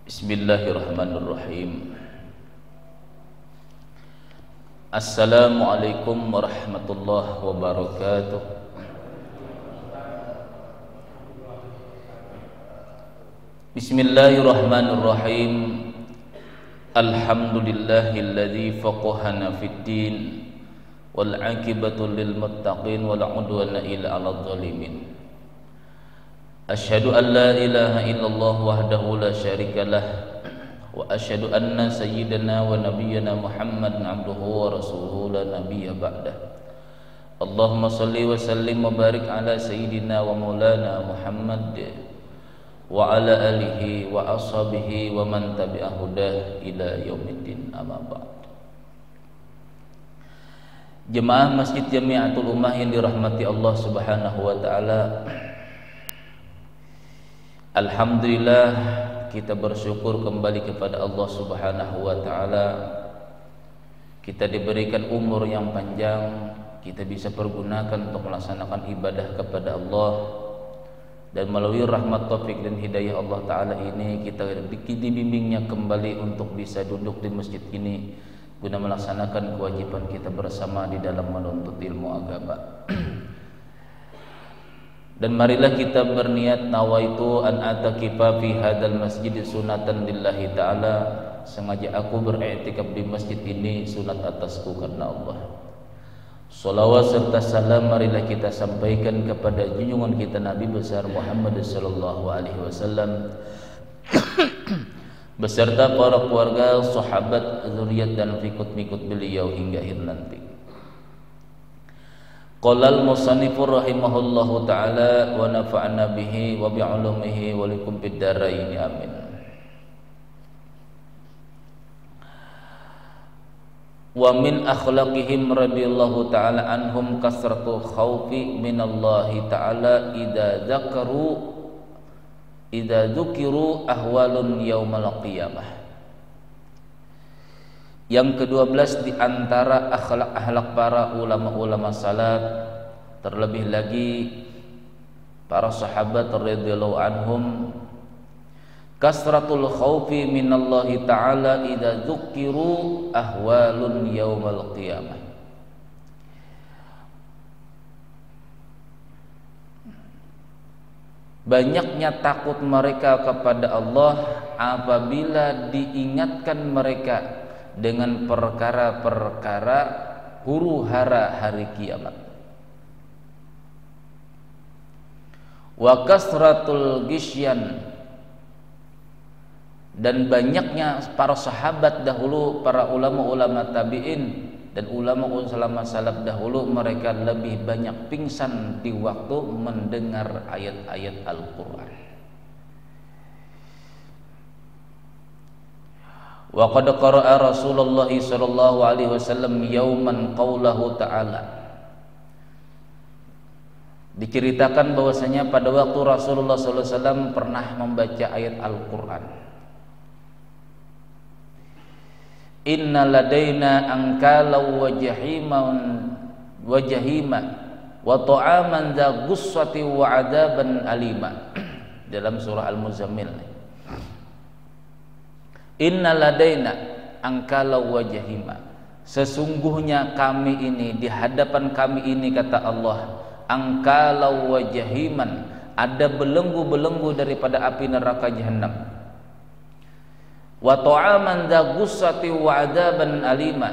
Bismillahirrahmanirrahim. Assalamualaikum warahmatullahi wabarakatuh. Bismillahirrahmanirrahim. Alhamdulillahilladzi faqahana fid din wal 'aqibatu lil muttaqin wala 'udwana illa 'alal zalimin. Asyhadu an la ilaha illallah wahdahu la syarika lah wa asyhadu anna sayyidana wa nabiyyana Muhammadan abduhu wa rasuluhu la nabiyya ba'dah. Allahumma salli wa sallim wa barik ala sayyidina wa maulana Muhammad wa ala alihi wa ashabihi wa man tabi'a hudah ila yaumiddin, amma ba'd. Jemaah Masjid Jamiatul Ummah yang dirahmati Allah Subhanahu wa taala, alhamdulillah kita bersyukur kembali kepada Allah Subhanahu wa taala. Kita diberikan umur yang panjang, kita bisa pergunakan untuk melaksanakan ibadah kepada Allah, dan melalui rahmat taufik dan hidayah Allah taala ini kita dibimbingnya kembali untuk bisa duduk di masjid ini guna melaksanakan kewajiban kita bersama di dalam menuntut ilmu agama. Dan marilah kita berniat, nawaitu an atakifa fi hadzal masjid sunatan lillahi ta'ala, sengaja aku beriktikaf di masjid ini sunat atasku karena Allah. Salawat serta salam marilah kita sampaikan kepada junjungan kita Nabi besar Muhammad sallallahu alaihi wasallam beserta para keluarga, sahabat, zuriat dan pengikut beliau hingga akhir nanti. Qala al-musannifur rahimahullahu ta'ala wa nafa'na bihi wa bi'ulumihi wa likum fid dharain, amin. Wa min akhlaqihim radhiyallahu ta'ala anhum kasratu khaufi minallahi ta'ala idza dzukiru ahwalun yaumal qiyamah. Yang ke-12 di antara akhlak-akhlak para ulama-ulama salaf, terlebih lagi para sahabat radhiyallahu anhum, kasratul khaufi minallahi ta'ala idza dzukiru ahwalun yaumal qiyamah. Banyaknya takut mereka kepada Allah apabila diingatkan mereka dengan perkara-perkara huru-hara hari kiamat. Wa kasratul gisyan, dan banyaknya para sahabat dahulu, para ulama-ulama tabi'in dan ulama-ulama salaf dahulu, mereka lebih banyak pingsan di waktu mendengar ayat-ayat Al-Quran. Wa qad qara'a Rasulullah sallallahu alaihi wasallam yauman qaulahu ta'ala. Diceritakan bahwasanya pada waktu Rasulullah sallallahu alaihi wasallam pernah membaca ayat Al-Qur'an. Inna ladaina ankala wa jahima wa ta'aman dza ghussati wa 'adaban alima, dalam surah Al-Muzammil. Inna ladaina angkala wa jahima, sesungguhnya kami ini, di hadapan kami ini, kata Allah, angkala wa jahiman, ada belenggu-belenggu daripada api neraka jahanam, wa ta'aman dza ghussati wa 'adaban alima,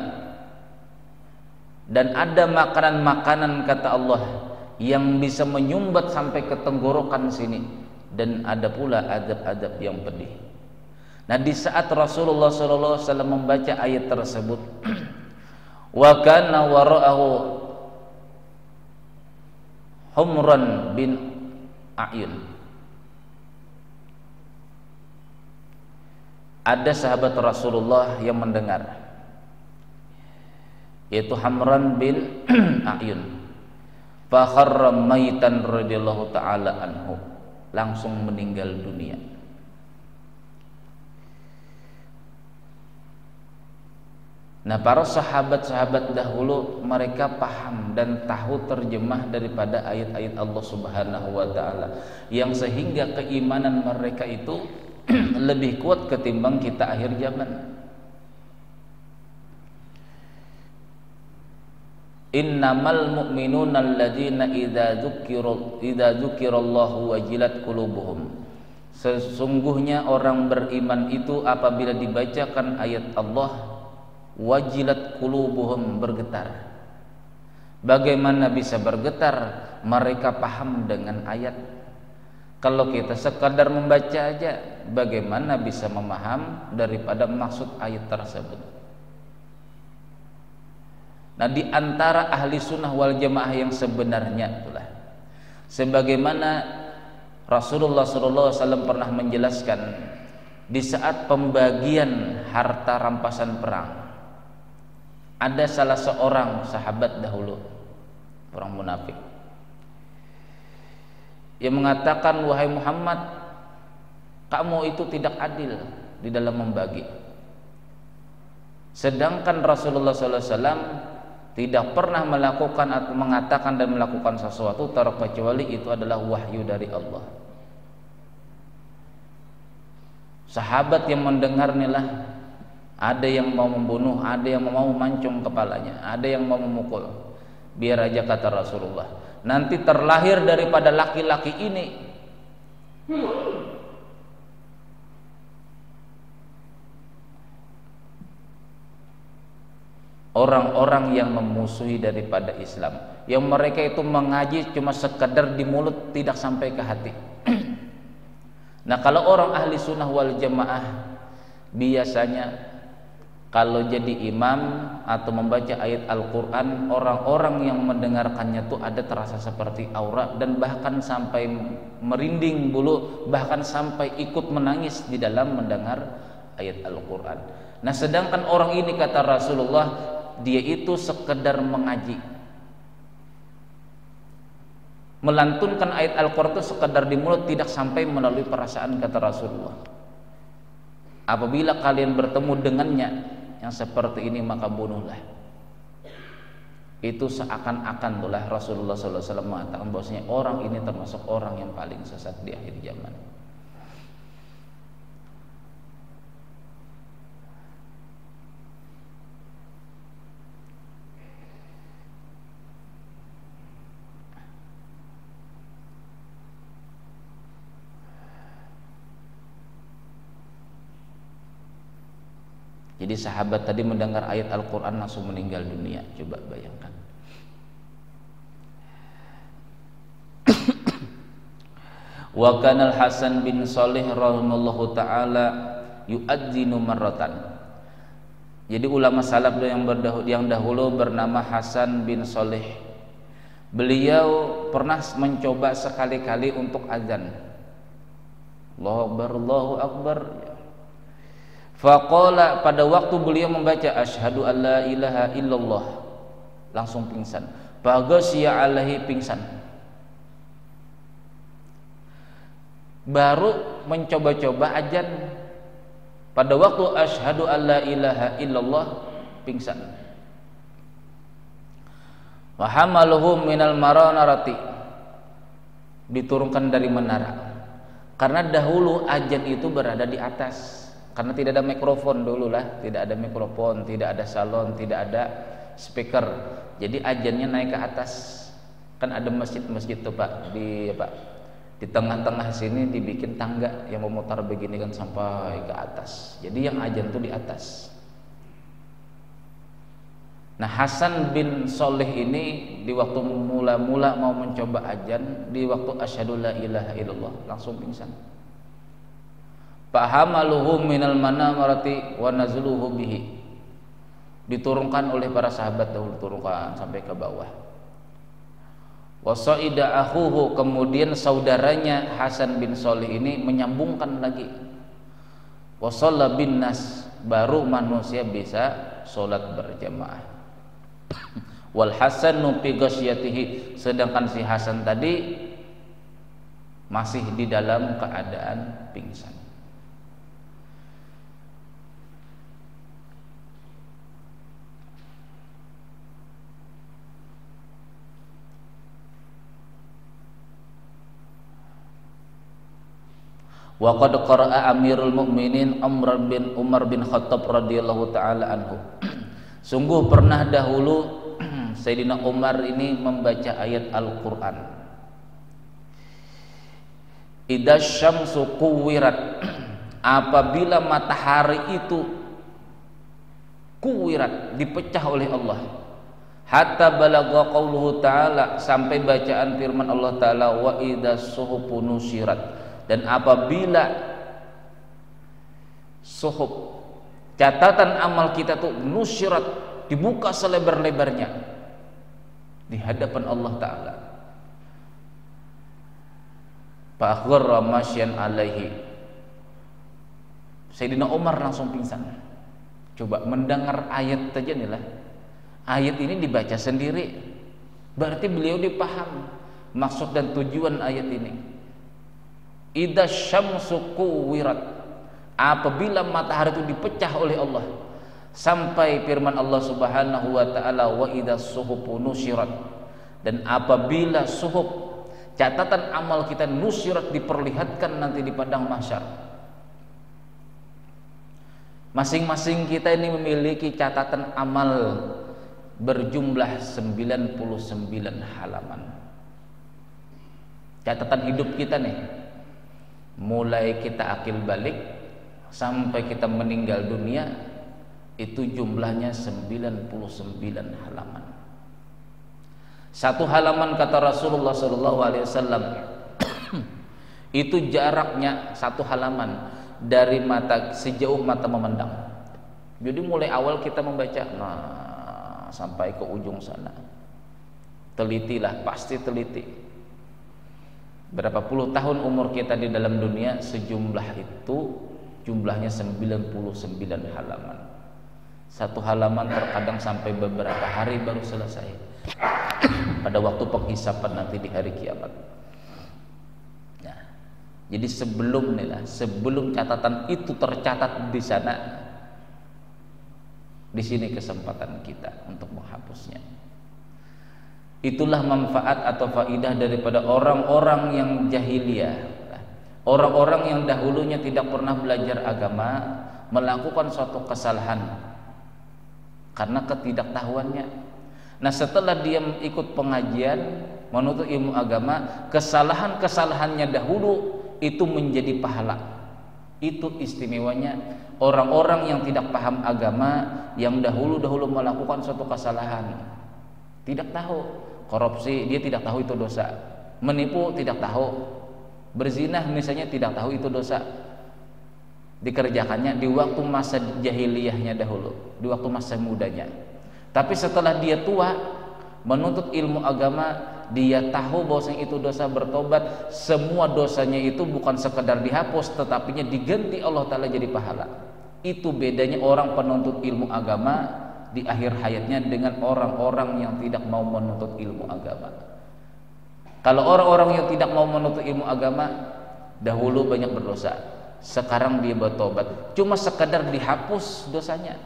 dan ada makanan-makanan, kata Allah, yang bisa menyumbat sampai ke tenggorokan sini, dan ada pula adab-adab yang pedih. Nah, di saat Rasulullah sallallahu alaihi wasallam membaca ayat tersebut, wa kana wara'ahu Humran bin A'yun, ada sahabat Rasulullah yang mendengar, yaitu Humran bin A'yun, fa kharra maitan radhiyallahu ta'ala anhu, langsung meninggal dunia. Nah, para sahabat-sahabat dahulu mereka paham dan tahu terjemah daripada ayat-ayat Allah Subhanahu wa taala, yang sehingga keimanan mereka itu lebih kuat ketimbang kita akhir zaman. Innamal mu'minuna alladzina idza dzukirallahu wajilat qulubuhum. Sesungguhnya orang beriman itu apabila dibacakan ayat Allah, wajilat qulubuhum, bergetar. Bagaimana bisa bergetar? Mereka paham dengan ayat. Kalau kita sekadar membaca aja, bagaimana bisa memaham daripada maksud ayat tersebut? Nah, di antara ahli sunnah wal jamaah yang sebenarnya itulah, sebagaimana Rasulullah SAW pernah menjelaskan di saat pembagian harta rampasan perang, ada salah seorang sahabat dahulu, orang munafik, yang mengatakan, wahai Muhammad, kamu itu tidak adil di dalam membagi. Sedangkan Rasulullah SAW tidak pernah melakukan atau mengatakan dan melakukan sesuatu terkecuali itu adalah wahyu dari Allah. Sahabat yang mendengarnilah, ada yang mau membunuh, ada yang mau mancung kepalanya, ada yang mau memukul. Biar aja, kata Rasulullah, nanti terlahir daripada laki-laki ini orang-orang yang memusuhi daripada Islam, yang mereka itu mengaji cuma sekedar di mulut, tidak sampai ke hati. Nah, kalau orang ahli sunnah wal jamaah biasanya kalau jadi imam atau membaca ayat Al-Quran, orang-orang yang mendengarkannya itu ada terasa seperti aura, dan bahkan sampai merinding bulu, bahkan sampai ikut menangis di dalam mendengar ayat Al-Quran. Nah, sedangkan orang ini, kata Rasulullah, dia itu sekedar mengaji, melantunkan ayat Al-Quran itu sekedar di mulut, tidak sampai melalui perasaan, kata Rasulullah. Apabila kalian bertemu dengannya yang seperti ini, maka bunuhlah. Itu seakan-akan itulah Rasulullah SAW mengatakan bahwasanya orang ini termasuk orang yang paling sesat di akhir zaman. Jadi sahabat tadi mendengar ayat Al-Quran langsung meninggal dunia. Coba bayangkan. Wa kana Al-Hasan bin Shalih rahimahullahu taala yu'adzinu marratan. Jadi ulama salaf yang dahulu bernama Hasan bin Shalih. Beliau pernah mencoba sekali-kali untuk azan. Allahu Akbar, Allahu Akbar. Faqala, pada waktu beliau membaca asyhadu alla ilaha illallah, langsung pingsan. Baghasya alaihi, pingsan. Baru mencoba-coba azan, pada waktu asyhadu alla ilaha illallah, pingsan. Wa hamaluhum minal maranarati, diturunkan dari menara. Karena dahulu azan itu berada di atas. Karena tidak ada mikrofon dulu lah, tidak ada mikrofon, tidak ada salon, tidak ada speaker. Jadi azannya naik ke atas. Kan ada masjid-masjid tuh Pak, di tengah-tengah sini dibikin tangga yang memutar begini kan sampai ke atas. Jadi yang azan tuh di atas. Nah, Hasan bin Shalih ini di waktu mula-mula mau mencoba azan, di waktu asyhadu la ilaha illallah, langsung pingsan. Fahamaluhu minal manamarati wa nazuluhu bihi, diturunkan oleh para sahabat dahulu, turunkan sampai ke bawah. Wasaida akhuhu, kemudian saudaranya Hasan bin Shalih ini menyambungkan lagi. Wasalla bin nas, baru manusia bisa sholat berjamaah. Wal Hasanu fi ghasyatihi, sedangkan si Hasan tadi masih di dalam keadaan pingsan. Wa qad qara'a Amirul Mukminin Umar bin Khattab radhiyallahu taala anhu. Sungguh pernah dahulu Sayyidina Umar ini membaca ayat Al-Qur'an. Idza syamsu kuwirat, apabila matahari itu kuwirat, dipecah oleh Allah. Hatta balagha qauluhu ta'ala, sampai bacaan firman Allah Ta'ala, wa idza suhufu nusirat, dan apabila suhuf, catatan amal kita tuh nusirat, dibuka selebar-lebarnya di hadapan Allah Ta'ala. Fa akhgharra masyan alaihi, Sayyidina Umar langsung pingsan. Coba mendengar ayat saja nih lah, ayat ini dibaca sendiri, berarti beliau dipaham maksud dan tujuan ayat ini. Idza syamsu kuwirat, apabila matahari itu dipecah oleh Allah, sampai firman Allah Subhanahu wa taala, wa idza suhufu nusirat, dan apabila suhuf, catatan amal kita, nusirat, diperlihatkan nanti di padang mahsyar. Masing-masing kita ini memiliki catatan amal berjumlah 99 halaman. Catatan hidup kita nih, mulai kita akil balik sampai kita meninggal dunia, itu jumlahnya 99 halaman. Satu halaman, kata Rasulullah SAW, itu jaraknya satu halaman dari mata, sejauh mata memandang. Jadi mulai awal kita membaca, nah sampai ke ujung sana, telitilah, pasti teliti. Berapa puluh tahun umur kita di dalam dunia, sejumlah itu, jumlahnya 99 halaman. Satu halaman terkadang sampai beberapa hari baru selesai pada waktu penghisapan nanti di hari kiamat. Nah, jadi sebelum catatan itu tercatat di sana, di sini kesempatan kita untuk menghapusnya. Itulah manfaat atau faidah daripada orang-orang yang jahiliyah, orang-orang yang dahulunya tidak pernah belajar agama, melakukan suatu kesalahan karena ketidaktahuannya. Nah, setelah dia ikut pengajian, menuntut ilmu agama, kesalahan-kesalahannya dahulu itu menjadi pahala. Itu istimewanya orang-orang yang tidak paham agama, yang dahulu-dahulu melakukan suatu kesalahan, tidak tahu. Korupsi, dia tidak tahu itu dosa. Menipu, tidak tahu. Berzina misalnya, tidak tahu itu dosa. Dikerjakannya di waktu masa jahiliyahnya dahulu, di waktu masa mudanya. Tapi setelah dia tua, menuntut ilmu agama, dia tahu bahwasanya itu dosa, bertobat, semua dosanya itu bukan sekedar dihapus, tetapinya diganti Allah Ta'ala jadi pahala. Itu bedanya orang penuntut ilmu agama di akhir hayatnya dengan orang-orang yang tidak mau menuntut ilmu agama. Kalau orang-orang yang tidak mau menuntut ilmu agama, dahulu banyak berdosa, sekarang dia bertobat, cuma sekedar dihapus dosanya,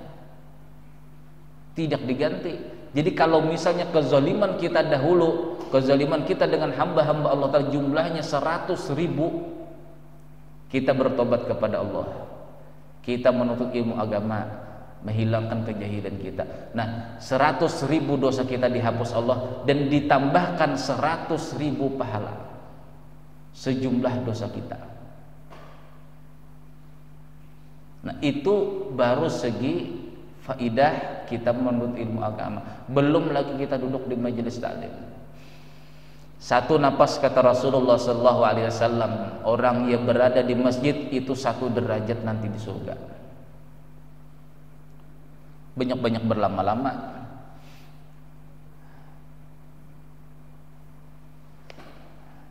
tidak diganti. Jadi kalau misalnya kezaliman kita dahulu, kezaliman kita dengan hamba-hamba Allah Ta'ala jumlahnya 100.000, kita bertobat kepada Allah, kita menuntut ilmu agama, menghilangkan kejahilan kita, nah 100.000 dosa kita dihapus Allah, dan ditambahkan 100.000 pahala sejumlah dosa kita. Nah, itu baru segi faidah kita menuntut ilmu agama. Belum lagi kita duduk di majelis taklim. Satu napas, kata Rasulullah SAW, orang yang berada di masjid itu satu derajat nanti di surga. Banyak-banyak berlama-lama.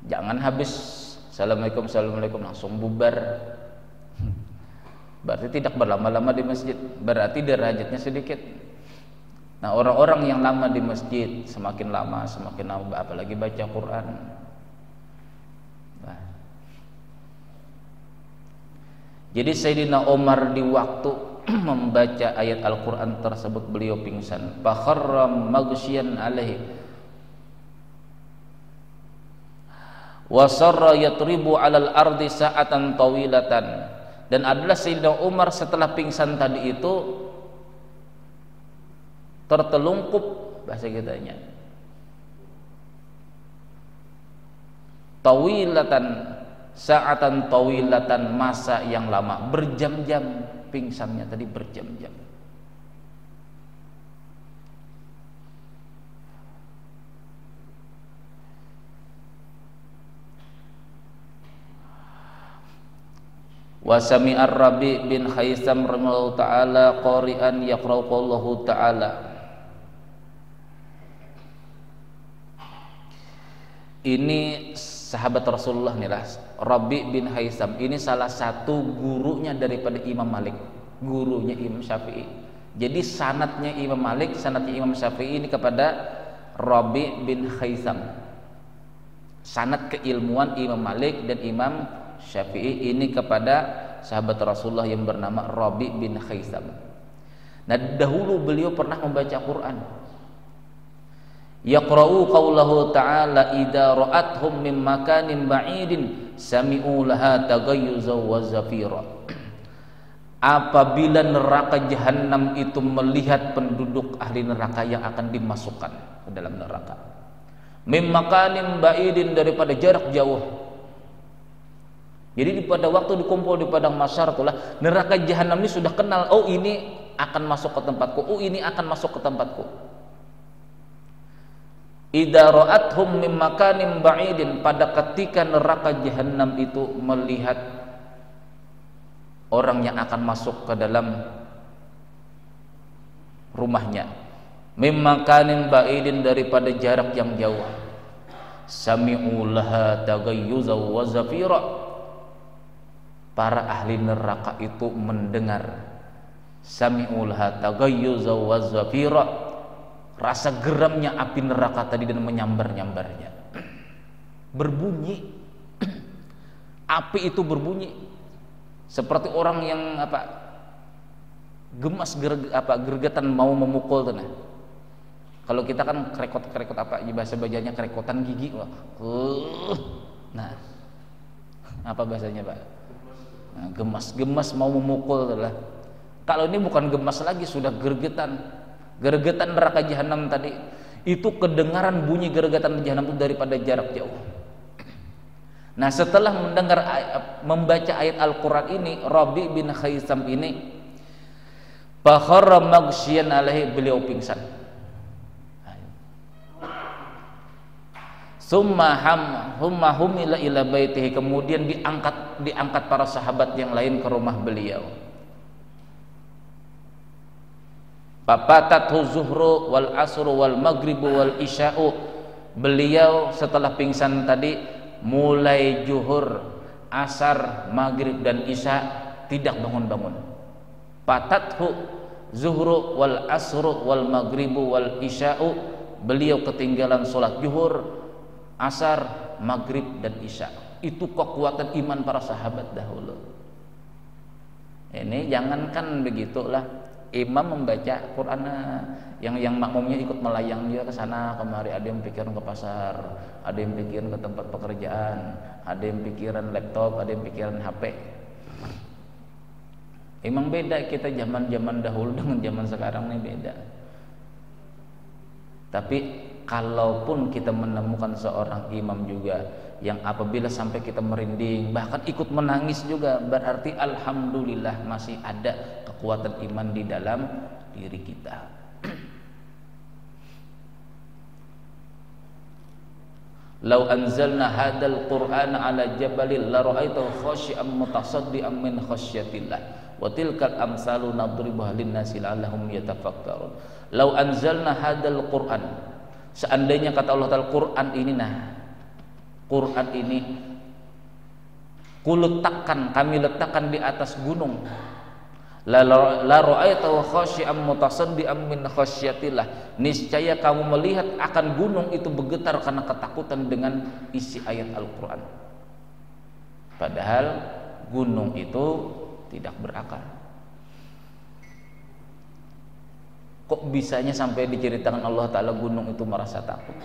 Jangan habis assalamualaikum, assalamualaikum langsung bubar. Berarti tidak berlama-lama di masjid, berarti derajatnya sedikit. Nah, orang-orang yang lama di masjid, semakin lama apalagi baca Quran. Nah. Jadi Sayyidina Umar di waktu membaca ayat Al-Quran tersebut, beliau pingsan. Fakharra maghsyian alaihi wa sarra yatribu 'alal ardi sa'atan tawilatan, dan adalah Sayyidina Umar setelah pingsan tadi itu tertelungkup, bahasa kitanya tawilatan, sa'atan tawilatan, masa yang lama, berjam-jam pingsannya tadi, berjam-jam. Wa sami'ar Rabi' bin Khaisam rahimahullahu ta'ala qari'an yaqra'u qawlahu ta'ala. Ini sahabat Rasulullah nih lah, Rabi' bin Khaisam ini salah satu gurunya daripada Imam Malik, gurunya Imam Syafi'i. Jadi sanadnya Imam Malik, sanadnya Imam Syafi'i ini kepada Rabi' bin Khaisam. Sanad keilmuan Imam Malik dan Imam Syafi'i ini kepada sahabat Rasulullah yang bernama Rabi' bin Khaisam. Nah, dahulu beliau pernah membaca Quran. Yaqra'u qawlahu ta'ala idza ra'athum min makanin ba'idin sami'u laha taghayyuzan wa zafira. Apabila neraka jahanam itu melihat penduduk ahli neraka yang akan dimasukkan ke dalam neraka, min makanin ba'idin, daripada jarak jauh. Jadi pada waktu dikumpul di padang mahsyar itulah neraka jahanam ini sudah kenal, oh ini akan masuk ke tempatku, oh ini akan masuk ke tempatku. Idza ra'athum min makanin ba'idin, pada ketika neraka jahanam itu melihat orang yang akan masuk ke dalam rumahnya, min makanin ba'idin, daripada jarak yang jauh, sami'u laha taghayyuzan wa zafira, para ahli neraka itu mendengar sami'u laha taghayyuzan wa zafira, rasa geramnya api neraka tadi dan menyambar-nyambarnya, berbunyi. Api itu berbunyi seperti orang yang gemas, gergetan mau memukul tuh. Nah, kalau kita kan kerekot bahasa bajanya kerekotan gigi. Nah, apa bahasanya Pak? Nah, gemas mau memukul adalah. Kalau ini bukan gemas lagi, sudah gergetan neraka jahanam tadi. Itu kedengaran bunyi gergetan jahanam itu daripada jarak jauh. Nah, setelah membaca ayat Al-Quran ini, Rabi' bin Khaisam ini fakharra maghsyian alaihi, beliau pingsan. Summa humila ila baitihi, kemudian diangkat para sahabat yang lain ke rumah beliau. Papatathu zuhru wal asru wal maghribu wal isya'u, beliau setelah pingsan tadi mulai zuhur, asar, maghrib dan isya tidak bangun-bangun. Patathu zuhru wal asru wal maghribu wal isya'u, beliau ketinggalan sholat zuhur, asar, maghrib dan isya. Itu kekuatan iman para sahabat dahulu. Ini jangankan begitulah, imam membaca Quran, yang makmumnya ikut melayang dia ke sana kemari, ada yang pikiran ke pasar, ada yang pikiran ke tempat pekerjaan, ada yang pikiran laptop, ada yang pikiran HP. Emang beda kita zaman dahulu dengan zaman sekarang ini beda. Tapi kalaupun kita menemukan seorang imam juga yang apabila sampai kita merinding, bahkan ikut menangis juga, berarti alhamdulillah masih ada kekuatan iman di dalam diri kita. Lau anzalna hadzal qur'ana ala jabalin la ra'aitahu khashi'an mutasaddian min khasyatillah wa tilkal amsalu nadribuha lin-nasi la'allahum yatafakkarun. Lau anzalna hadzal qur'an, seandainya kata Allah Ta'ala Quran ini, Quran ini kami letakkan di atas gunung, la ra'aitahu khashi'an mutasaddian min khasyatillah, niscaya kamu melihat akan gunung itu bergetar karena ketakutan dengan isi ayat Al-Quran. Padahal gunung itu tidak berakal. Kok bisanya sampai diceritakan Allah Ta'ala gunung itu merasa takut?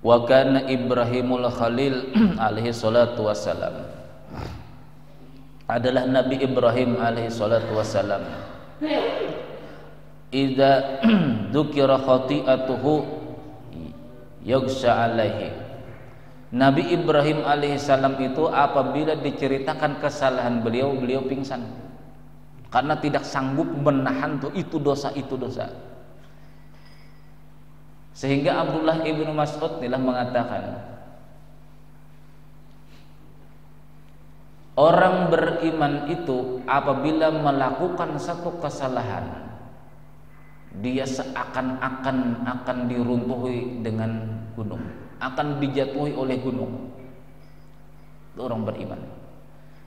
Wa kana Ibrahimul Khalil alaihi salatu wassalam, adalah Nabi Ibrahim alaihi salatu wassalam, idza dzukira khati'atuhu yaghsha alaihi. Nabi Ibrahim alaihissalam itu apabila diceritakan kesalahan beliau, beliau pingsan karena tidak sanggup menahan itu dosa. Sehingga Abdullah ibnu Mas'ud telah mengatakan, orang beriman itu apabila melakukan satu kesalahan, dia seakan-akan akan diruntuhi dengan gunung, akan dijatuhi oleh gunung. Itu orang beriman.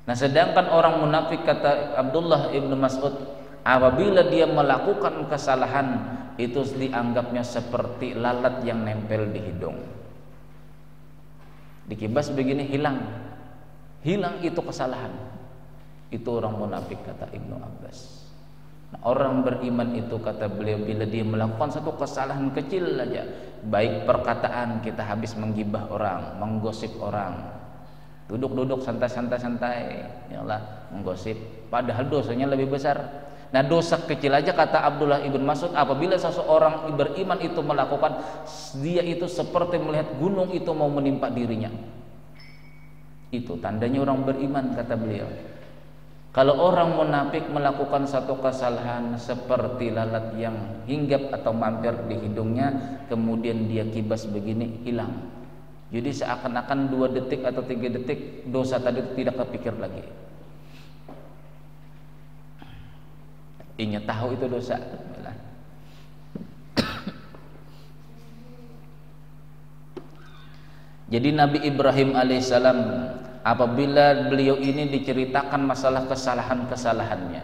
Nah, sedangkan orang munafik, kata Abdullah ibnu Mas'ud, apabila dia melakukan kesalahan, itu dianggapnya seperti lalat yang nempel di hidung. Dikibas begini, hilang itu kesalahan. Itu orang munafik, kata Ibnu Abbas. Nah, orang beriman itu, kata beliau, bila dia melakukan satu kesalahan kecil aja, baik perkataan, kita habis menggibah orang, menggosip orang, duduk santai, yalah menggosip, padahal dosanya lebih besar. Nah, dosa kecil aja, kata Abdullah ibn Mas'ud, apabila seseorang beriman itu melakukan, dia itu seperti melihat gunung itu mau menimpa dirinya. Itu tandanya orang beriman, kata beliau. Kalau orang munafik melakukan satu kesalahan seperti lalat yang hinggap atau mampir di hidungnya, kemudian dia kibas begini, hilang. Jadi seakan-akan 2 detik atau 3 detik dosa tadi tidak kepikir lagi. Ingat tahu itu dosa. Jadi Nabi Ibrahim alaihissalam, apabila beliau ini diceritakan masalah kesalahan-kesalahannya,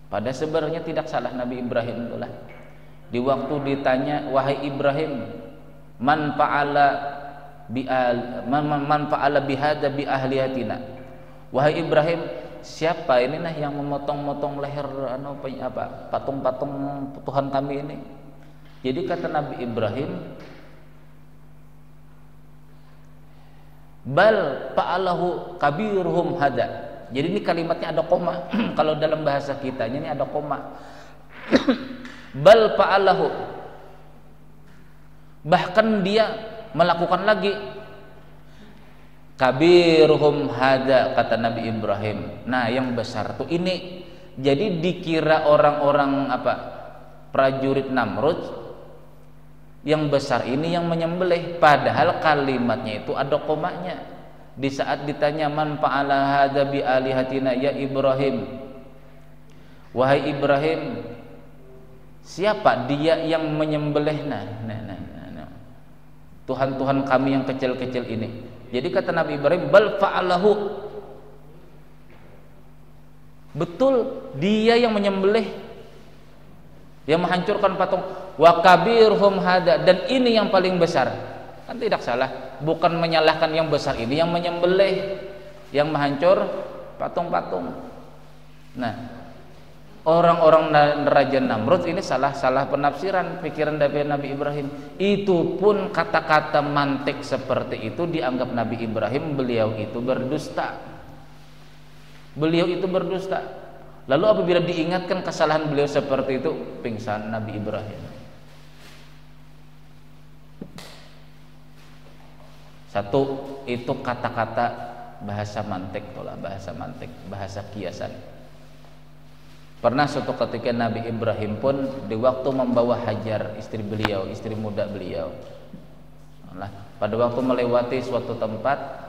pada sebenarnya tidak salah Nabi Ibrahim itulah. Di waktu ditanya, wahai Ibrahim, man fa'ala bihadza bi ahliyatina, wahai Ibrahim, siapa ini yang memotong-motong leher patung-patung Tuhan kami ini? Jadi kata Nabi Ibrahim, bal fa'alahu kabiruhum hada. Jadi ini kalimatnya ada koma. Kalau dalam bahasa kitanya ini ada koma. Bal fa'alahu, bahkan dia melakukan lagi. Kabiruhum hada, kata Nabi Ibrahim. Nah, yang besar tuh ini. Jadi dikira orang-orang prajurit Namrud, yang besar ini yang menyembelih, padahal kalimatnya itu ada komanya. Di saat ditanya, man fa'ala hadza bi alihatina ya Ibrahim, wahai Ibrahim, siapa dia yang menyembelih Tuhan-Tuhan kami yang kecil-kecil ini? Jadi kata Nabi Ibrahim, bal fa'alahu, betul dia yang menyembelih, yang menghancurkan patung. Wa kabirhum hada, dan ini yang paling besar. Kan tidak salah, bukan menyalahkan yang besar ini yang menyembelih, yang menghancur patung-patung. Nah, orang-orang Raja Namrud ini salah penafsiran pikiran dari Nabi Ibrahim. Itu pun kata-kata mantik seperti itu dianggap Nabi Ibrahim, beliau itu berdusta. Lalu apabila diingatkan kesalahan beliau seperti itu, pingsan Nabi Ibrahim. Satu, itu kata-kata bahasa mantik, bahasa kiasan. Pernah suatu ketika Nabi Ibrahim pun di waktu membawa Hajar, istri muda beliau, pada waktu melewati suatu tempat,